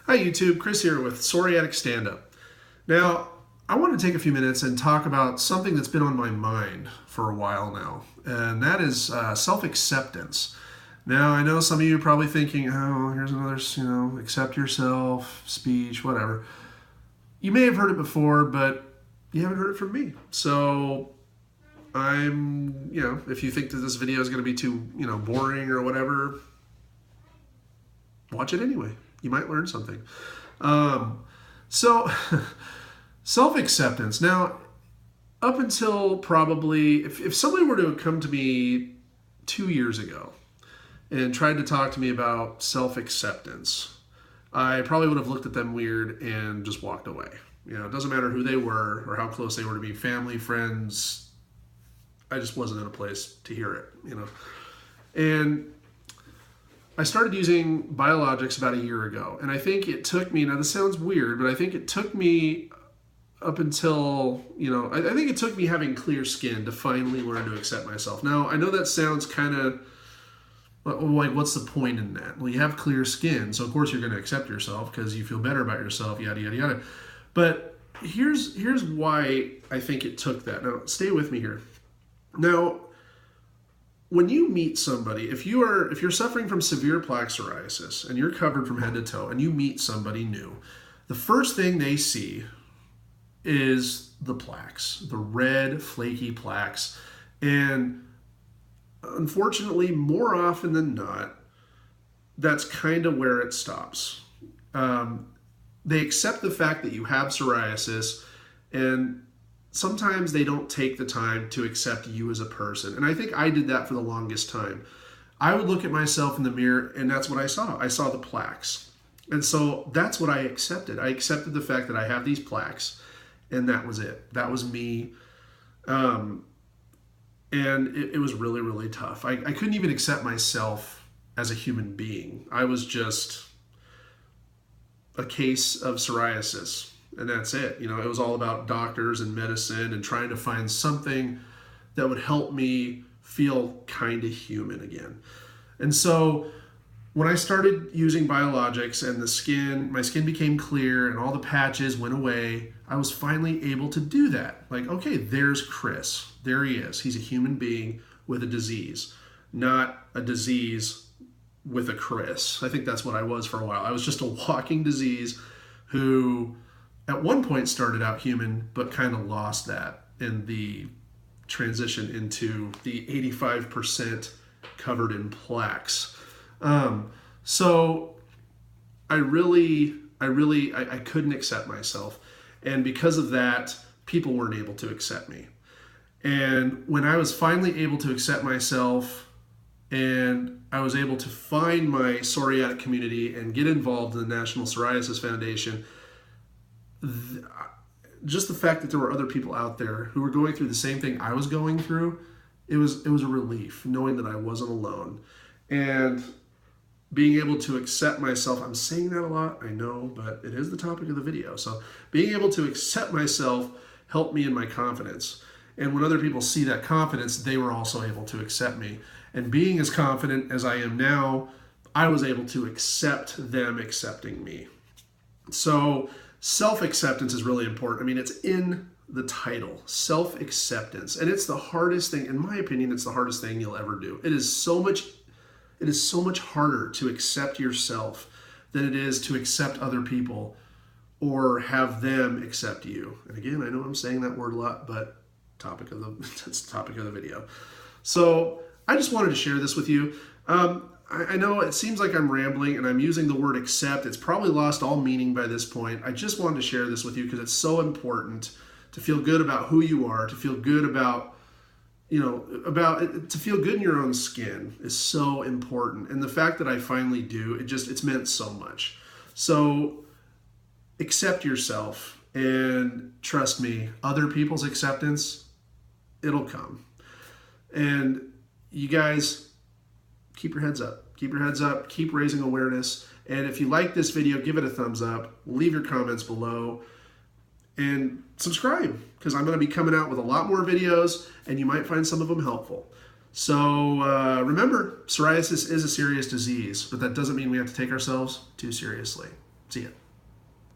Hi YouTube, Chris here with Psoriatic Stand Up. Now, I want to take a few minutes and talk about something that's been on my mind for a while now, and that is self-acceptance. Now, I know some of you are probably thinking, oh, here's another, accept yourself, speech, whatever. You may have heard it before, but you haven't heard it from me. So, if you think that this video is going to be too, boring or whatever, watch it anyway. You might learn something. So, self-acceptance. Now, up until probably, if somebody were to come to me 2 years ago and tried to talk to me about self-acceptance, I probably would have looked at them weird and just walked away. It doesn't matter who they were or how close they were to me, family, friends. I just wasn't in a place to hear it, And I started using biologics about a year ago, and I think it took me, now this sounds weird, but I think it took me up until, I think it took me having clear skin to finally learn to accept myself. Now, I know that sounds kind of like, what's the point in that? Well, you have clear skin, so of course you're going to accept yourself because you feel better about yourself, yada, yada, yada. But here's why I think it took that. Now, stay with me here. Now, when you meet somebody, if you're suffering from severe plaque psoriasis and you're covered from head to toe and you meet somebody new, the first thing they see is the plaques, the red, flaky plaques. And unfortunately, more often than not, that's kind of where it stops. They accept the fact that you have psoriasis, and sometimes they don't take the time to accept you as a person. And I think I did that for the longest time. I would look at myself in the mirror and that's what I saw. I saw the plaques. And so that's what I accepted. I accepted the fact that I have these plaques, and that was it. That was me. And it was really, really tough. I couldn't even accept myself as a human being. I was just a case of psoriasis. And that's it. It was all about doctors and medicine and trying to find something that would help me feel kind of human again. And so when I started using biologics and my skin became clear and all the patches went away, I was finally able to do that. Like, okay, there's Chris. There he is. He's a human being with a disease, not a disease with a Chris. I think that's what I was for a while. I was just a walking disease who at one point started out human, but kind of lost that in the transition into the 85% covered in plaques. So I couldn't accept myself. And because of that, people weren't able to accept me. And when I was finally able to accept myself and I was able to find my psoriatic community and get involved in the National Psoriasis Foundation, just the fact that there were other people out there who were going through the same thing I was going through, it was a relief knowing that I wasn't alone. And being able to accept myself, I'm saying that a lot, I know, but it is the topic of the video. So being able to accept myself helped me in my confidence. And when other people see that confidence, they were also able to accept me. And being as confident as I am now, I was able to accept them accepting me. So self-acceptance is really important. I mean, it's in the title, self-acceptance. And it's the hardest thing, in my opinion, it's the hardest thing you'll ever do. It is so much harder to accept yourself than it is to accept other people or have them accept you. And again, I know I'm saying that word a lot, but that's the topic of the video. So I just wanted to share this with you. I know it seems like I'm rambling and I'm using the word accept. It's probably lost all meaning by this point. I just wanted to share this with you because it's so important to feel good about who you are, to feel good about, to feel good in your own skin is so important. And the fact that I finally do, it's meant so much. So accept yourself and trust me, other people's acceptance, it'll come. And you guys, keep your heads up. Keep your heads up. Keep raising awareness. And if you like this video, give it a thumbs up. Leave your comments below. And subscribe, because I'm going to be coming out with a lot more videos, and you might find some of them helpful. So remember, psoriasis is a serious disease, but that doesn't mean we have to take ourselves too seriously. See ya.